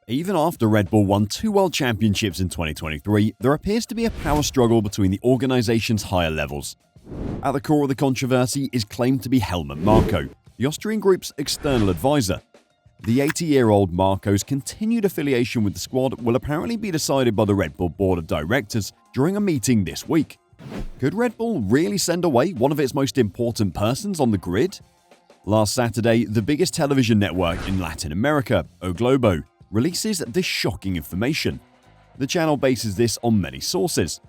Even after Red Bull won 2 world championships in 2023, there appears to be a power struggle between the organization's higher levels. At the core of the controversy is claimed to be Helmut Marko, the Austrian group's external advisor. The 80-year-old Marko's continued affiliation with the squad will apparently be decided by the Red Bull board of directors during a meeting this week. Could Red Bull really send away one of its most important persons on the grid? Last Saturday, the biggest television network in Latin America, O Globo, releases this shocking information. The channel bases this on many sources.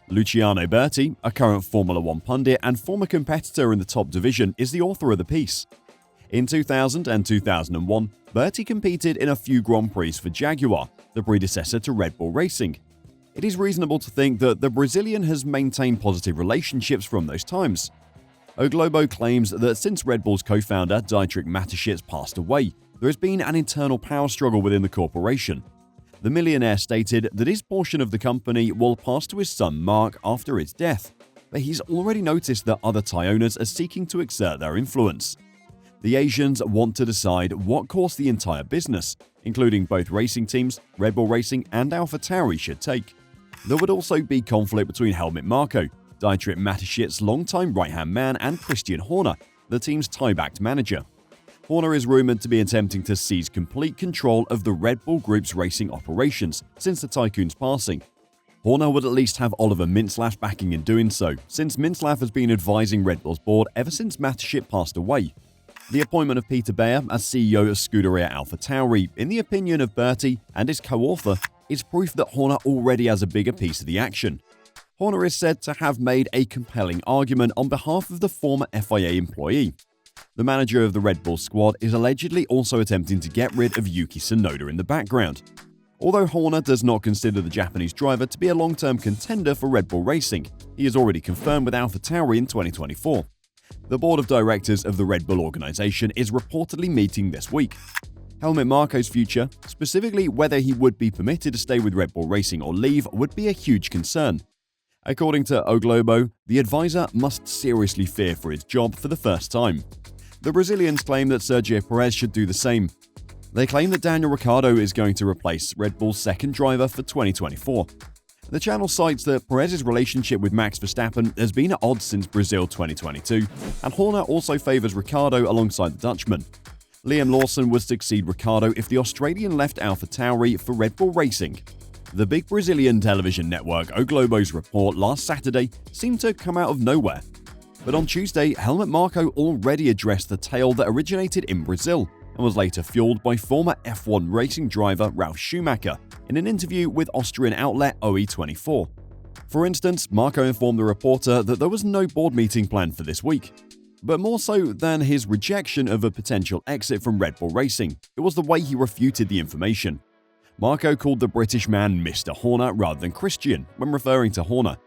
Luciano Berti, a current Formula 1 pundit and former competitor in the top division, is the author of the piece. In 2000 and 2001, Berti competed in a few Grand Prix for Jaguar, the predecessor to Red Bull Racing. It is reasonable to think that the Brazilian has maintained positive relationships from those times. O Globo claims that since Red Bull's co-founder Dietrich Mateschitz passed away, there has been an internal power struggle within the corporation. The millionaire stated that his portion of the company will pass to his son Mark after his death, but he's already noticed that other Thai owners are seeking to exert their influence. The Asians want to decide what course the entire business, including both racing teams, Red Bull Racing and AlphaTauri, should take. There would also be conflict between Helmut Marko, Dietrich Mateschitz's longtime right-hand man, and Christian Horner, the team's Thai-backed manager. Horner is rumored to be attempting to seize complete control of the Red Bull Group's racing operations since the tycoon's passing. Horner would at least have Oliver Mintzlaff backing in doing so, since Mintzlaff has been advising Red Bull's board ever since Mateschitz passed away. The appointment of Peter Bayer as CEO of Scuderia AlphaTauri, in the opinion of Berti and his co-author, is proof that Horner already has a bigger piece of the action. Horner is said to have made a compelling argument on behalf of the former FIA employee. The manager of the Red Bull squad is allegedly also attempting to get rid of Yuki Tsunoda in the background. Although Horner does not consider the Japanese driver to be a long-term contender for Red Bull Racing, he is already confirmed with AlphaTauri in 2024. The board of directors of the Red Bull organization is reportedly meeting this week. Helmut Marko's future, specifically whether he would be permitted to stay with Red Bull Racing or leave, would be a huge concern. According to O Globo, the advisor must seriously fear for his job for the first time. The Brazilians claim that Sergio Perez should do the same. They claim that Daniel Ricciardo is going to replace Red Bull's second driver for 2024. The channel cites that Perez's relationship with Max Verstappen has been at odds since Brazil 2022, and Horner also favors Ricciardo alongside the Dutchman. Liam Lawson would succeed Ricciardo if the Australian left AlphaTauri for Red Bull Racing. The big Brazilian television network O Globo's report last Saturday seemed to come out of nowhere. But on Tuesday, Helmut Marko already addressed the tale that originated in Brazil and was later fueled by former F1 racing driver Ralf Schumacher in an interview with Austrian outlet OE24. For instance, Marko informed the reporter that there was no board meeting planned for this week. But more so than his rejection of a potential exit from Red Bull Racing, it was the way he refuted the information. Marko called the British man Mr. Horner rather than Christian when referring to Horner.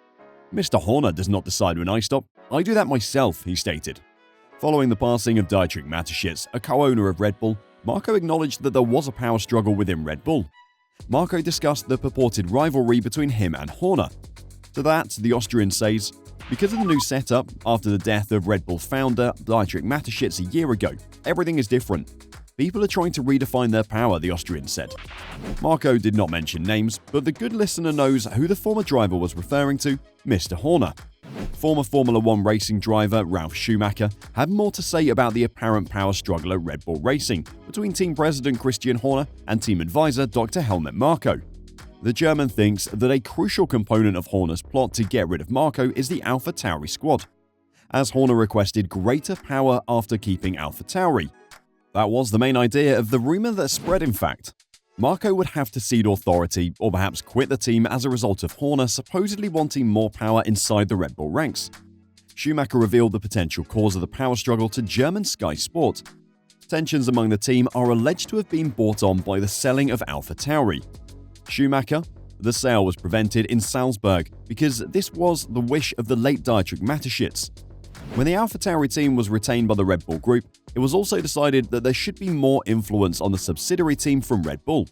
"Mr. Horner does not decide when I stop. I do that myself," he stated. Following the passing of Dietrich Mateschitz, a co-owner of Red Bull, Marko acknowledged that there was a power struggle within Red Bull. Marko discussed the purported rivalry between him and Horner. To that, the Austrian says, "Because of the new setup, after the death of Red Bull's founder, Dietrich Mateschitz, a year ago, everything is different. People are trying to redefine their power," the Austrian said. Marko did not mention names, but the good listener knows who the former driver was referring to, Mr. Horner. Former Formula 1 racing driver Ralf Schumacher had more to say about the apparent power struggle at Red Bull Racing between team president Christian Horner and team advisor Dr. Helmut Marko. The German thinks that a crucial component of Horner's plot to get rid of Marko is the AlphaTauri squad, as Horner requested greater power after keeping AlphaTauri. That was the main idea of the rumor that spread, in fact. Marko would have to cede authority or perhaps quit the team as a result of Horner supposedly wanting more power inside the Red Bull ranks. Schumacher revealed the potential cause of the power struggle to German Sky Sport. Tensions among the team are alleged to have been brought on by the selling of AlphaTauri. Schumacher, the sale was prevented in Salzburg because this was the wish of the late Dietrich Mateschitz. When the AlphaTauri team was retained by the Red Bull Group, it was also decided that there should be more influence on the subsidiary team from Red Bull.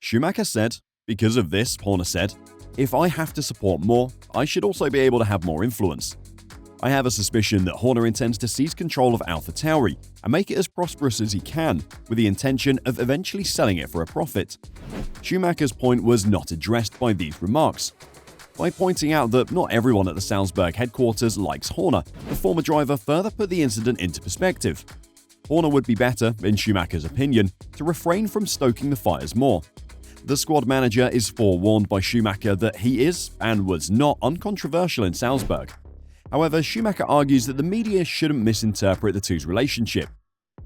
Schumacher said, "Because of this," Horner said, "if I have to support more, I should also be able to have more influence." I have a suspicion that Horner intends to seize control of AlphaTauri and make it as prosperous as he can, with the intention of eventually selling it for a profit. Schumacher's point was not addressed by these remarks. By pointing out that not everyone at the Salzburg headquarters likes Horner, the former driver further put the incident into perspective. Horner would be better, in Schumacher's opinion, to refrain from stoking the fires more. The squad manager is forewarned by Schumacher that he is, and was not, uncontroversial in Salzburg. However, Schumacher argues that the media shouldn't misinterpret the two's relationship.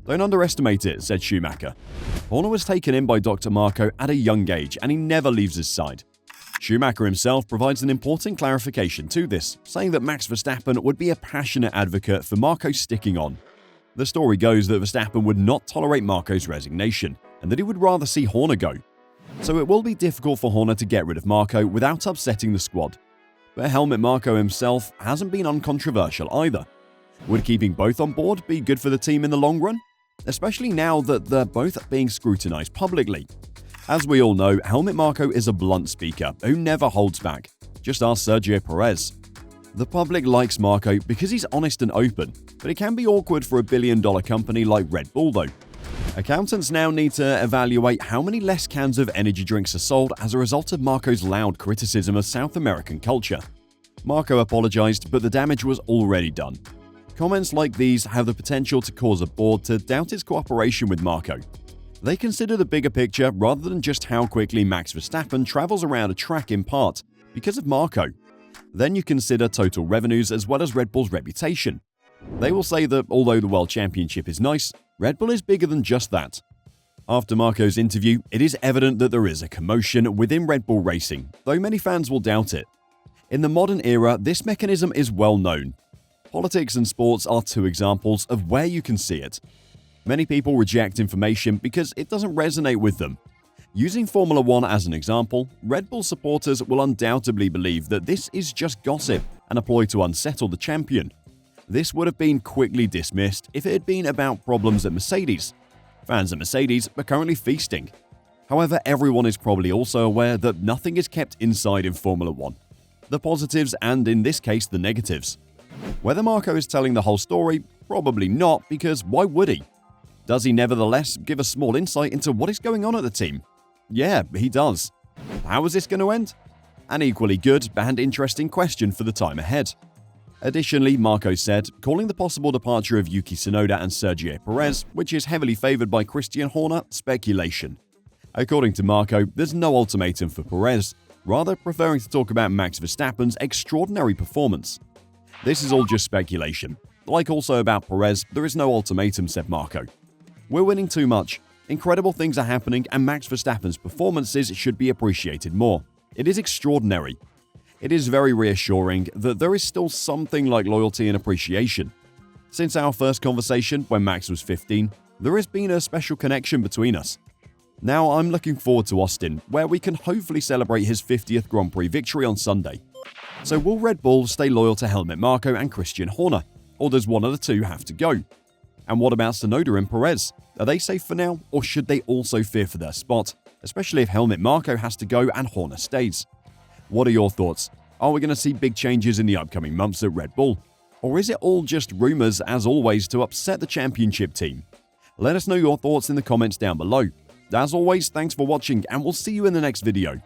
"Don't underestimate it," said Schumacher. "Horner was taken in by Dr. Marko at a young age, and he never leaves his side." Schumacher himself provides an important clarification to this, saying that Max Verstappen would be a passionate advocate for Marko sticking on. The story goes that Verstappen would not tolerate Marko's resignation, and that he would rather see Horner go. So it will be difficult for Horner to get rid of Marko without upsetting the squad. But Helmut Marko himself hasn't been uncontroversial either. Would keeping both on board be good for the team in the long run? Especially now that they're both being scrutinized publicly. As we all know, Helmut Marko is a blunt speaker who never holds back. Just ask Sergio Perez. The public likes Marko because he's honest and open, but it can be awkward for a billion-dollar company like Red Bull though. Accountants now need to evaluate how many less cans of energy drinks are sold as a result of Marko's loud criticism of South American culture. Marko apologized, but the damage was already done. Comments like these have the potential to cause a board to doubt its cooperation with Marko. They consider the bigger picture rather than just how quickly Max Verstappen travels around a track in part because of Marko. Then you consider total revenues as well as Red Bull's reputation. They will say that although the World Championship is nice, Red Bull is bigger than just that. After Marko's interview, it is evident that there is a commotion within Red Bull Racing, though many fans will doubt it. In the modern era, this mechanism is well known. Politics and sports are two examples of where you can see it. Many people reject information because it doesn't resonate with them. Using Formula One as an example, Red Bull supporters will undoubtedly believe that this is just gossip and a ploy to unsettle the champion. This would have been quickly dismissed if it had been about problems at Mercedes. Fans at Mercedes are currently feasting. However, everyone is probably also aware that nothing is kept inside in Formula One. The positives and, in this case, the negatives. Whether Marko is telling the whole story? Probably not, because why would he? Does he nevertheless give a small insight into what is going on at the team? Yeah, he does. How is this going to end? An equally good and interesting question for the time ahead. Additionally, Marko said, calling the possible departure of Yuki Tsunoda and Sergio Perez, which is heavily favored by Christian Horner, speculation. According to Marko, there's no ultimatum for Perez, rather preferring to talk about Max Verstappen's extraordinary performance. This is all just speculation. Like also about Perez, there is no ultimatum, said Marko. We're winning too much. Incredible things are happening, and Max Verstappen's performances should be appreciated more. It is extraordinary. It is very reassuring that there is still something like loyalty and appreciation. Since our first conversation when Max was 15, there has been a special connection between us. Now I'm looking forward to Austin, where we can hopefully celebrate his 50th Grand Prix victory on Sunday. So will Red Bull stay loyal to Helmut Marko and Christian Horner, or does one of the two have to go? And what about Tsunoda and Perez? Are they safe for now, or should they also fear for their spot, especially if Helmut Marko has to go and Horner stays? What are your thoughts? Are we going to see big changes in the upcoming months at Red Bull? Or is it all just rumors, as always, to upset the championship team? Let us know your thoughts in the comments down below. As always, thanks for watching, and we'll see you in the next video.